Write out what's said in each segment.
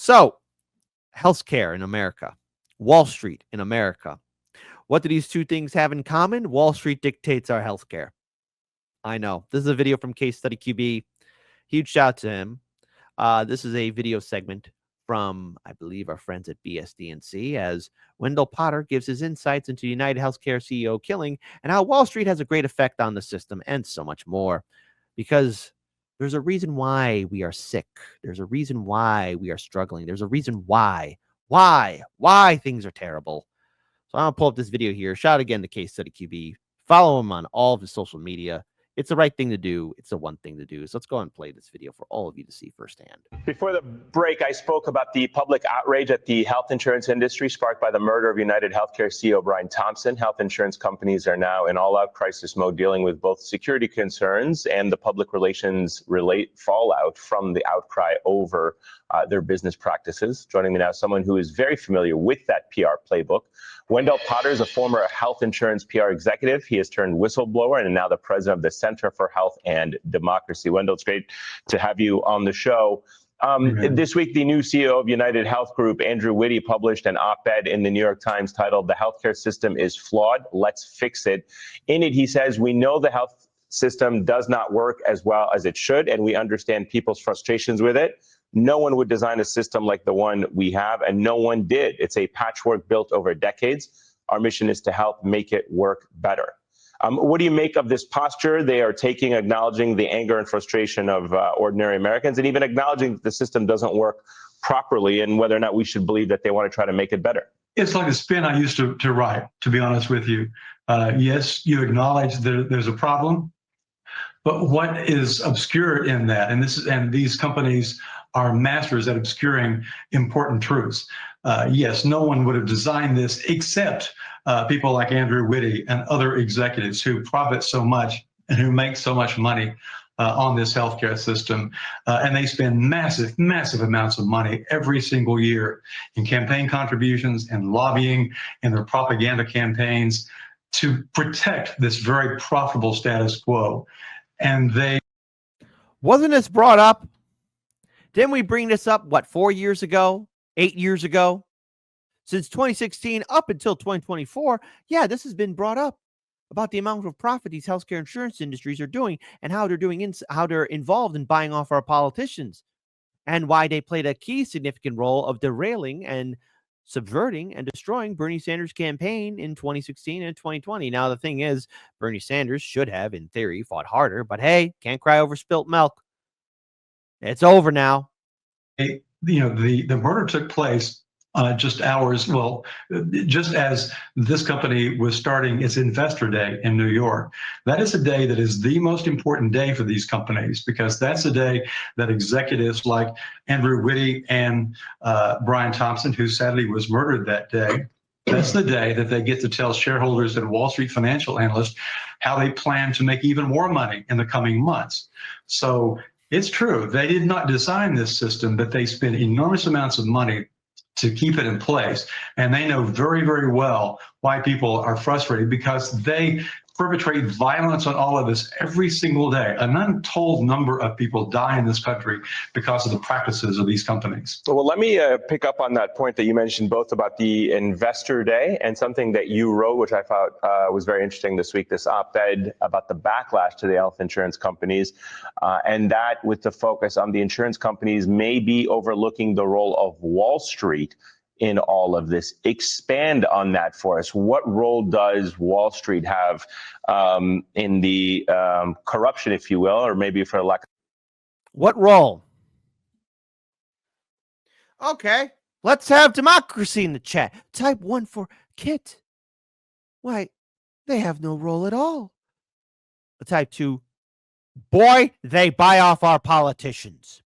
So, healthcare in America, Wall Street in America. What do these two things have in common? Wall Street dictates our healthcare. I know. This is a video from Case Study QB. Huge shout out to him. This is a video segment from, I believe, our friends at BSDNC as Wendell Potter gives his insights into United Healthcare CEO killing and how Wall Street has a great effect on the system and so much more. Because there's a reason why we are sick. There's a reason why we are struggling. There's a reason why things are terrible. So I'm going to pull up this video here. Shout out again to Case Study QB. Follow him on all of his social media. It's the right thing to do. It's the one thing to do. So let's go and play this video for all of you to see firsthand. Before the break, I spoke about the public outrage at the health insurance industry sparked by the murder of United Healthcare CEO Brian Thompson. Health insurance companies are now in all-out crisis mode, dealing with both security concerns and the public relations fallout from the outcry over their business practices. Joining me now, someone who is very familiar with that PR playbook. Wendell Potter is a former health insurance PR executive. He has turned whistleblower and now the president of the Center for Health and Democracy. Wendell, it's great to have you on the show. This week, the new CEO of United Health Group, Andrew Whitty, published an op-ed in the New York Times titled "The Healthcare System is Flawed. Let's Fix It." In it, he says, "We know the health system does not work as well as it should, and we understand people's frustrations with it. No one would design a system like the one we have, and no one did. It's a patchwork built over decades. Our mission is to help make it work better." What do you make of this posture they are taking, acknowledging the anger and frustration of ordinary Americans, and even acknowledging that the system doesn't work properly, and whether or not we should believe that they want to try to make it better? It's like a spin I used to write, to be honest with you. Yes, you acknowledge there's a problem, but what is obscure in that, and these companies are masters at obscuring important truths. Yes, no one would have designed this except people like Andrew Whitty and other executives who profit so much and who make so much money on this healthcare system. And they spend massive, massive amounts of money every single year in campaign contributions and lobbying and their propaganda campaigns to protect this very profitable status quo. And they... Wasn't this brought up? Didn't we bring this up, 4 years ago, 8 years ago? Since 2016 up until 2024, yeah, this has been brought up about the amount of profit these healthcare insurance industries are doing and how they're involved in buying off our politicians and why they played a key significant role of derailing and subverting and destroying Bernie Sanders' campaign in 2016 and 2020. Now, the thing is, Bernie Sanders should have, in theory, fought harder, but hey, can't cry over spilt milk. It's over now. The murder took place just hours, just as this company was starting its investor day in New York. That is a day that is the most important day for these companies, because that's the day that executives like Andrew Whitty and Brian Thompson, who sadly was murdered that day, that's the day that they get to tell shareholders and Wall Street financial analysts how they plan to make even more money in the coming months. So it's true, they did not design this system, but they spend enormous amounts of money to keep it in place. And they know very, very well why people are frustrated, because they perpetrate violence on all of us every single day. An untold number of people die in this country because of the practices of these companies. Well, let me pick up on that point that you mentioned, both about the investor day and something that you wrote, which I thought was very interesting this week, this op-ed about the backlash to the health insurance companies, and that with the focus on the insurance companies may be overlooking the role of Wall Street in all of this. Expand on that for us. What role does Wall Street have in the corruption, if you will, or maybe for lack of... What role? Okay, let's have democracy in the chat. Type 1 for Kit. Why, they have no role at all. Type 2. Boy, they buy off our politicians.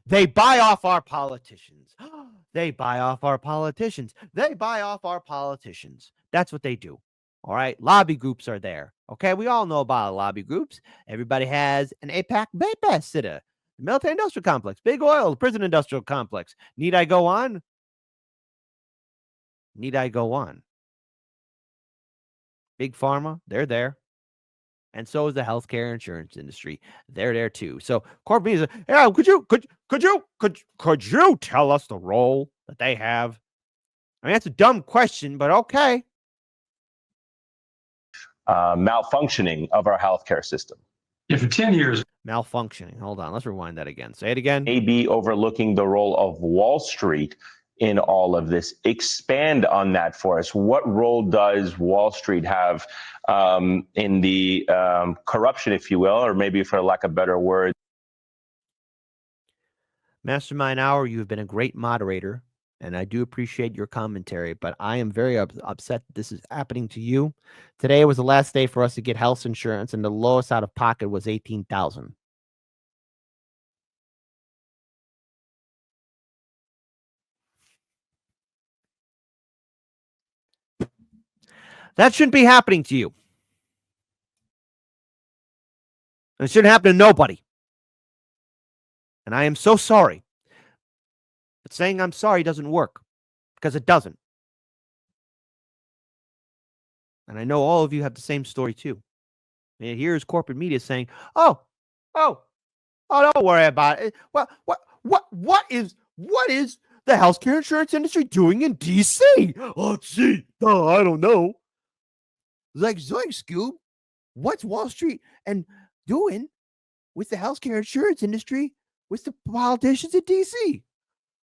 They buy off our politicians. They buy off our politicians. They buy off our politicians. That's what they do. All right. Lobby groups are there. Okay. We all know about lobby groups. Everybody has an APAC bypass sitter. The military industrial complex, big oil, the prison industrial complex. Need I go on? Need I go on? Big pharma, they're there. And so is the healthcare insurance industry. They're there too. So corporate media, yeah, could you tell us the role that they have? I mean, that's a dumb question, but okay. Malfunctioning of our healthcare system. Yeah, for 10 years. Malfunctioning. Hold on. Let's rewind that again. Say it again. Maybe overlooking the role of Wall Street in all of this. Expand on that for us. What role does Wall Street have in the corruption, if you will, or maybe for lack of better word? Mastermind Hour, you have been a great moderator, and I do appreciate your commentary, but I am very upset that this is happening to you. Today was the last day for us to get health insurance, and the lowest out of pocket was $18,000. That shouldn't be happening to you. And it shouldn't happen to nobody. And I am so sorry. But saying I'm sorry doesn't work, because it doesn't. And I know all of you have the same story too. And here's corporate media saying, "Oh, don't worry about it. What is the healthcare insurance industry doing in DC? Oh, gee, I don't know. Like zoink, Scoob. What's Wall Street and doing with the healthcare insurance industry with the politicians in DC?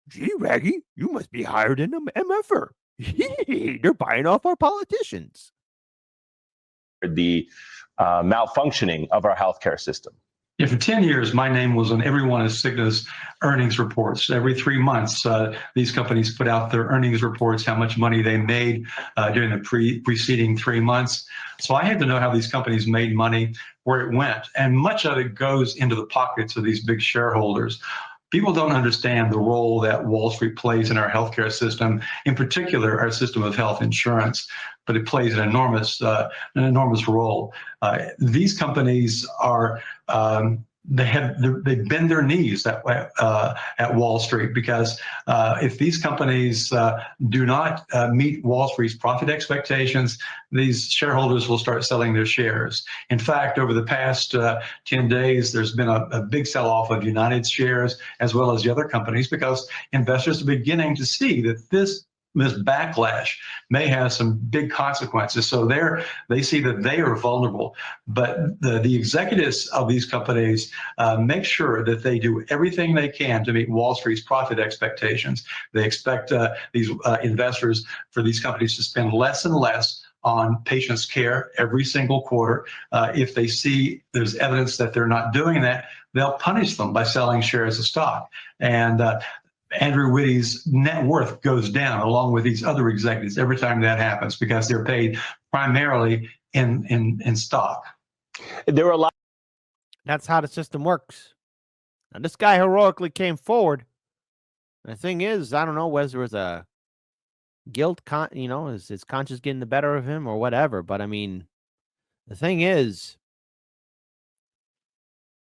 Gee, Raggy, you must be hired in an MFer. They're buying off our politicians." The malfunctioning of our healthcare system. Yeah, for 10 years, my name was on every one of Cigna's earnings reports. Every 3 months, these companies put out their earnings reports, how much money they made during the preceding 3 months. So I had to know how these companies made money, where it went. And much of it goes into the pockets of these big shareholders. People don't understand the role that Wall Street plays in our healthcare system, in particular, our system of health insurance, but it plays an enormous role. These companies are, they bend their knees that way at Wall Street, because if these companies do not meet Wall Street's profit expectations, these shareholders will start selling their shares. In fact, over the past 10 days, there's been a big sell-off of United's shares as well as the other companies, because investors are beginning to see that this backlash may have some big consequences. So they see that they are vulnerable. But the executives of these companies make sure that they do everything they can to meet Wall Street's profit expectations. They expect these investors for these companies to spend less and less on patients' care every single quarter. If they see there's evidence that they're not doing that, they'll punish them by selling shares of stock. And Andrew Whitty's net worth goes down along with these other executives every time that happens, because they're paid primarily in stock. There were a lot. That's how the system works. Now, this guy heroically came forward. The thing is, I don't know whether it was a guilt, is his conscience getting the better of him or whatever. But I mean, the thing is,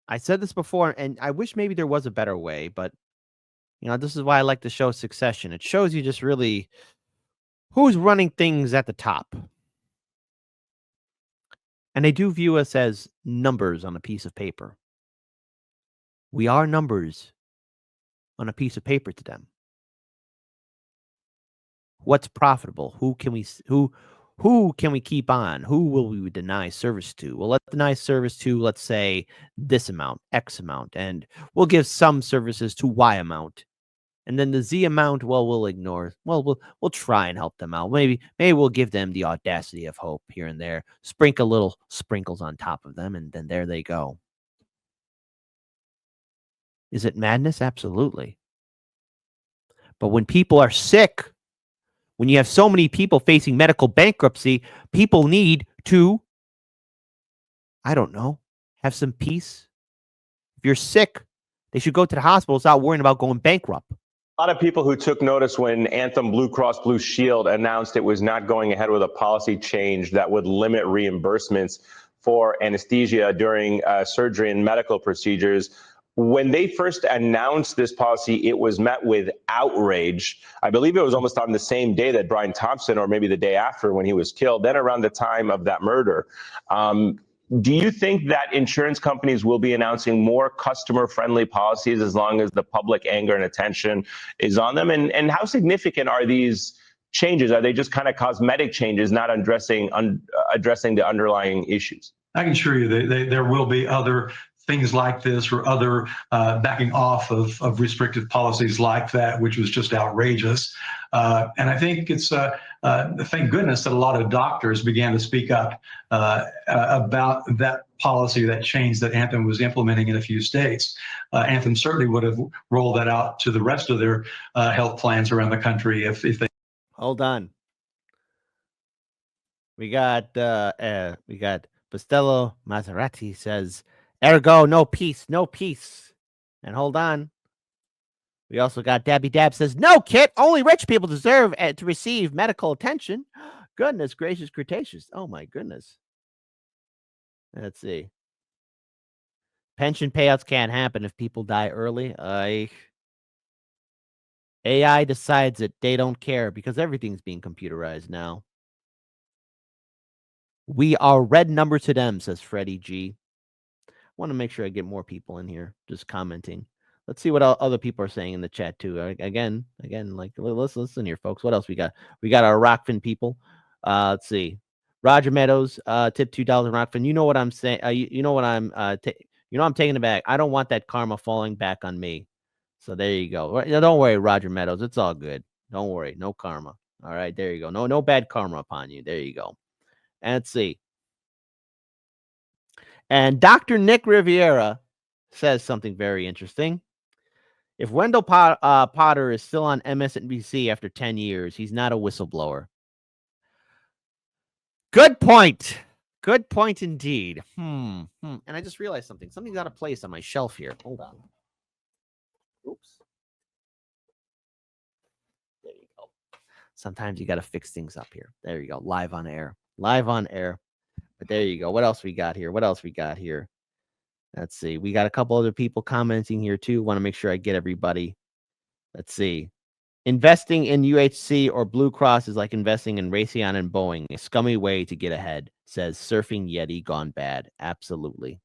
I said this before, and I wish maybe there was a better way, but this is why I like the show Succession. It shows you just really who's running things at the top. And they do view us as numbers on a piece of paper. We are numbers on a piece of paper to them. What's profitable? Who can we keep on? Who will we deny service to? Well, let's deny service to, let's say, this amount, X amount, and we'll give some services to Y amount. And then the Z amount, well, we'll ignore. Well, we'll try and help them out. Maybe we'll give them the audacity of hope here and there. Sprinkle little sprinkles on top of them, and then there they go. Is it madness? Absolutely. But when people are sick, when you have so many people facing medical bankruptcy, people need to, I don't know, have some peace. If you're sick, they should go to the hospital without worrying about going bankrupt. A lot of people who took notice when Anthem Blue Cross Blue Shield announced it was not going ahead with a policy change that would limit reimbursements for anesthesia during surgery and medical procedures. When they first announced this policy, it was met with outrage. I believe it was almost on the same day that Brian Thompson, or maybe the day after when he was killed, then around the time of that murder. Do you think that insurance companies will be announcing more customer-friendly policies as long as the public anger and attention is on them? And how significant are these changes? Are they just kind of cosmetic changes, not addressing the underlying issues? I can assure you that there will be other things like this or other backing off of restrictive policies like that, which was just outrageous. And I think it's, thank goodness that a lot of doctors began to speak up about that policy, that change that Anthem was implementing in a few states. Anthem certainly would have rolled that out to the rest of their health plans around the country if they. Hold on. We got Costello Maserati says, ergo, no peace, no peace. And hold on. We also got Dabby Dab says, no, Kit, only rich people deserve to receive medical attention. Goodness gracious, Cretaceous. Oh, my goodness. Let's see. Pension payouts can't happen if people die early. AI decides that they don't care because everything's being computerized now. We are red number to them, says Freddie G. Want to make sure I get more people in here just commenting. Let's see what other people are saying in the chat too. Again, like let's listen here, folks. What else we got? We got our Rockfin people. Let's see. Roger Meadows, tip $2 Rockfin. You know what I'm saying? You know what I'm I'm taking it back. I don't want that karma falling back on me. So there you go. Don't worry, Roger Meadows. It's all good. Don't worry. No karma. All right, there you go. No bad karma upon you. There you go. And let's see. And Dr. Nick Riviera says something very interesting. If Wendell Potter is still on MSNBC after 10 years, he's not a whistleblower. Good point. Good point indeed. And I just realized something. Something's out of place on my shelf here. Hold on. Oops. There you go. Sometimes you got to fix things up here. There you go. Live on air. Live on air. But there you go. What else we got here? Let's see. We got a couple other people commenting here too. Want to make sure I get everybody. Let's see. Investing in UHC or Blue Cross is like investing in Raytheon and Boeing. A scummy way to get ahead, says Surfing Yeti gone bad. Absolutely.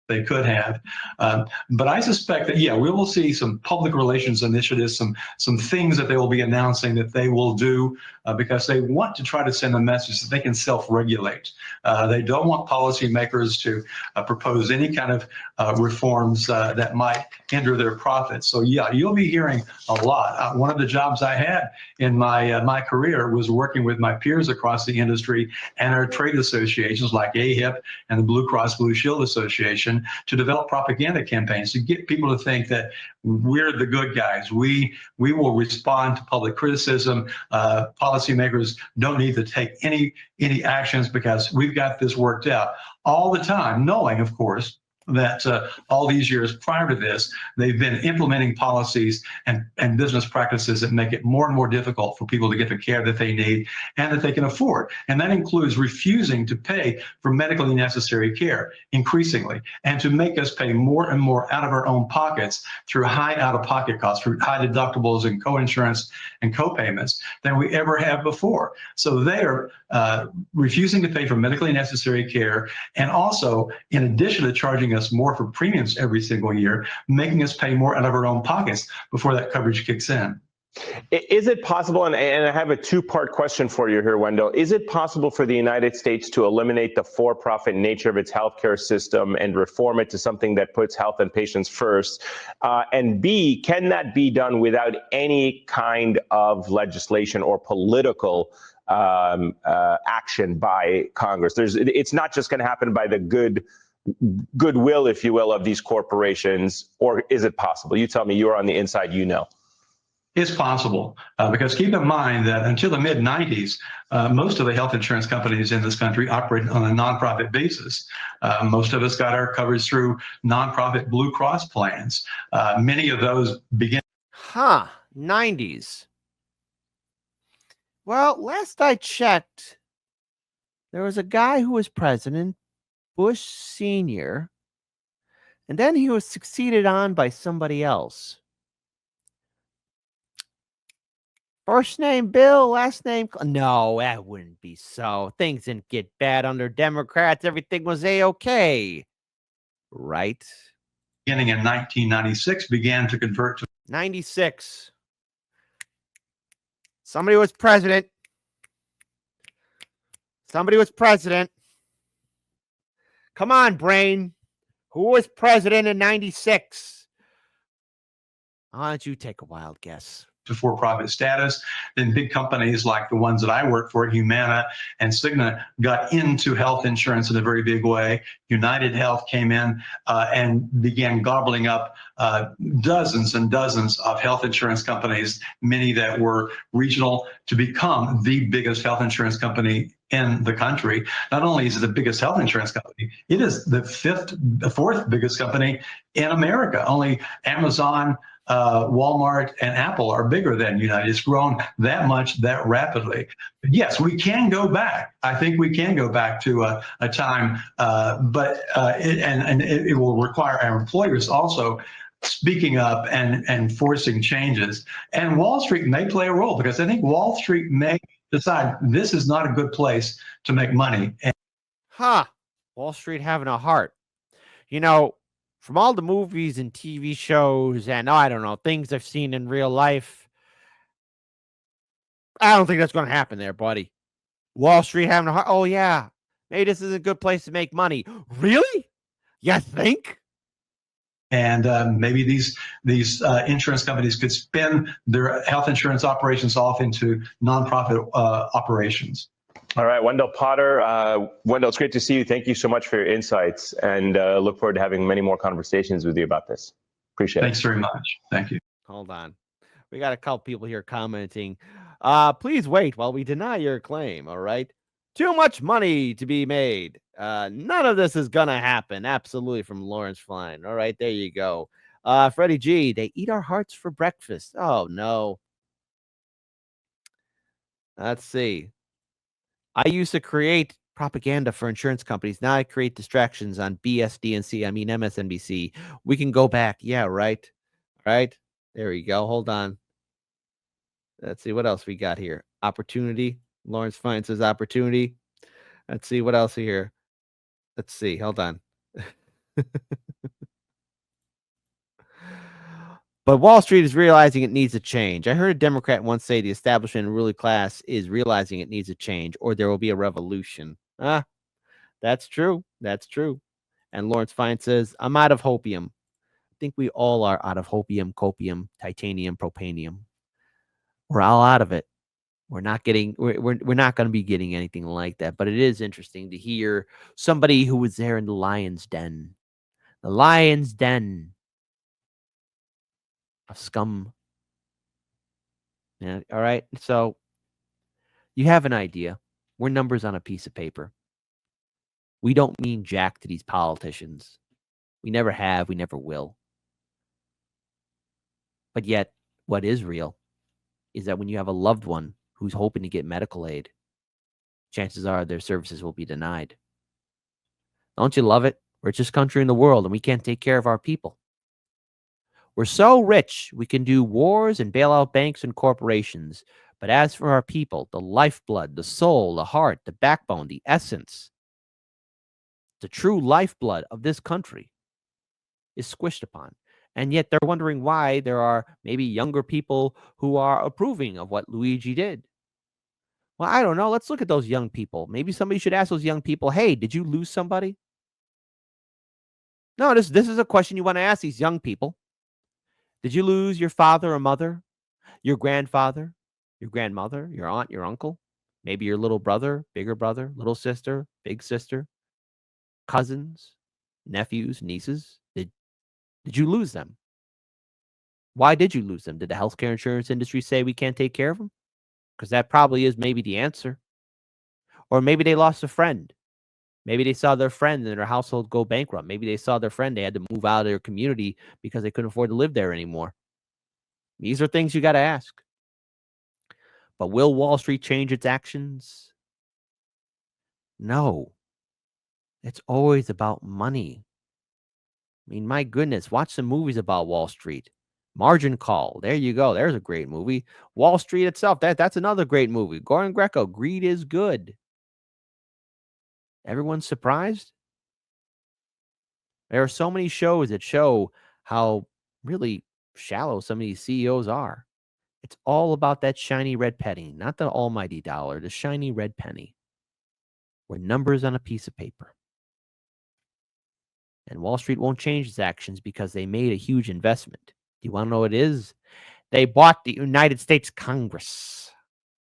They could have. But I suspect that, we will see some public relations initiatives, some things that they will be announcing that they will do because they want to try to send a message that they can self-regulate. They don't want policymakers to propose any kind of reforms that might hinder their profits. So, you'll be hearing a lot. One of the jobs I had in my career was working with my peers across the industry and our trade associations like AHIP and the Blue Cross Blue Shield Association to develop propaganda campaigns to get people to think that we're the good guys. We will respond to public criticism. Policymakers don't need to take any actions because we've got this worked out all the time, knowing, of course, that all these years prior to this, they've been implementing policies and business practices that make it more and more difficult for people to get the care that they need and that they can afford. And that includes refusing to pay for medically necessary care increasingly, and to make us pay more and more out of our own pockets through high out-of-pocket costs, through high deductibles and co-insurance and co-payments than we ever have before. So they are refusing to pay for medically necessary care, and also, in addition to charging us more for premiums every single year, making us pay more out of our own pockets before that coverage kicks in. Is it possible, and I have a two-part question for you here, Wendell, is it possible for the United States to eliminate the for-profit nature of its healthcare system and reform it to something that puts health and patients first? And B, can that be done without any kind of legislation or political action by Congress? It's not just going to happen by the goodwill, if you will, of these corporations, or is it possible? You tell me. You're on the inside, you know. It's possible because keep in mind that until the mid-90s, most of the health insurance companies in this country operated on a nonprofit basis. Most of us got our coverage through nonprofit Blue Cross plans. Many of those began. 90s. Well, last I checked, there was a guy who was president, Bush Sr., and then he was succeeded on by somebody else. First name Bill, last name. No, that wouldn't be so. Things didn't get bad under Democrats. Everything was A-okay. Right? Beginning in 1996, began to convert to 96. Somebody was president. Somebody was president. Come on, brain. Who was president in 96? Why don't you take a wild guess? to for-profit status. Then big companies like the ones that I work for, Humana and Cigna, got into health insurance in a very big way. United Health came in and began gobbling up dozens and dozens of health insurance companies, many that were regional, to become the biggest health insurance company in the country. Not only is it the biggest health insurance company, it is the fourth biggest company in America. Only Amazon, Walmart, and Apple are bigger than United. It's grown that much, that rapidly. But yes, we can go back. I think we can go back to a time, but it will require our employers also speaking up and forcing changes. And Wall Street may play a role, because I think Wall Street may decide this is not a good place to make money. Wall Street having a heart. You know, from all the movies and TV shows and I don't know, things I've seen in real life, I don't think that's going to happen there, buddy. Wall Street having a heart. Oh, yeah. Maybe this is a good place to make money. Really? You think? And maybe these insurance companies could spin their health insurance operations off into nonprofit operations. All right, Wendell Potter. Wendell, it's great to see you. Thank you so much for your insights, and look forward to having many more conversations with you about this. Appreciate it. Thanks very much. Thank you. Hold on. We got a couple people here commenting. Please wait while we deny your claim, all right? Too much money to be made. None of this is going to happen. Absolutely, from Lawrence Fine. All right, there you go. Freddie G, they eat our hearts for breakfast. Oh, no. Let's see. I used to create propaganda for insurance companies. Now I create distractions on BSDNC. I mean, MSNBC. We can go back. Yeah, right. Right. There we go. Hold on. Let's see what else we got here. Opportunity. Lawrence Fine says opportunity. Let's see what else here. Let's see. Hold on. But Wall Street is realizing it needs a change. I heard a Democrat once say the establishment and ruling class is realizing it needs a change, or there will be a revolution. That's true. That's true. And Lawrence Fine says, I'm out of hopium. I think we all are out of hopium, copium, titanium, propanium. We're all out of it. We're not getting, we're not going to be getting anything like that. But it is interesting to hear somebody who was there in the lion's den. The lion's den of scum. Yeah. All right. So you have an idea. We're numbers on a piece of paper. We don't mean jack to these politicians. We never have. We never will. But yet, what is real is that when you have a loved one who's hoping to get medical aid, chances are their services will be denied. Don't you love it? We're the richest country in the world, and we can't take care of our people. We're so rich, we can do wars and bail out banks and corporations. But as for our people, the lifeblood, the soul, the heart, the backbone, the essence, the true lifeblood of this country is squished upon. And yet they're wondering why there are maybe younger people who are approving of what Luigi did. Well, I don't know. Let's look at those young people. Maybe somebody should ask those young people, hey, did you lose somebody? No, this is a question you want to ask these young people. Did you lose your father or mother, your grandfather, your grandmother, your aunt, your uncle, maybe your little brother, bigger brother, little sister, big sister, cousins, nephews, nieces? Did you lose them? Why did you lose them? Did the healthcare insurance industry say we can't take care of them? Because that probably is maybe the answer. Or maybe they lost a friend. Maybe they saw their friend in their household go bankrupt. Maybe they saw their friend, they had to move out of their community because they couldn't afford to live there anymore. These are things you got to ask. But will Wall Street change its actions? No. It's always about money. I mean, my goodness, watch some movies about Wall Street. Margin Call. There you go. There's a great movie. Wall Street itself. That's another great movie. Gordon Gekko. Greed is good. Everyone's surprised. There are so many shows that show how really shallow some of these CEOs are. It's all about that shiny red penny, not the almighty dollar, the shiny red penny. We're numbers on a piece of paper. And Wall Street won't change its actions because they made a huge investment. Do you want to know what it is? They bought the United States Congress.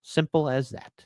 Simple as that.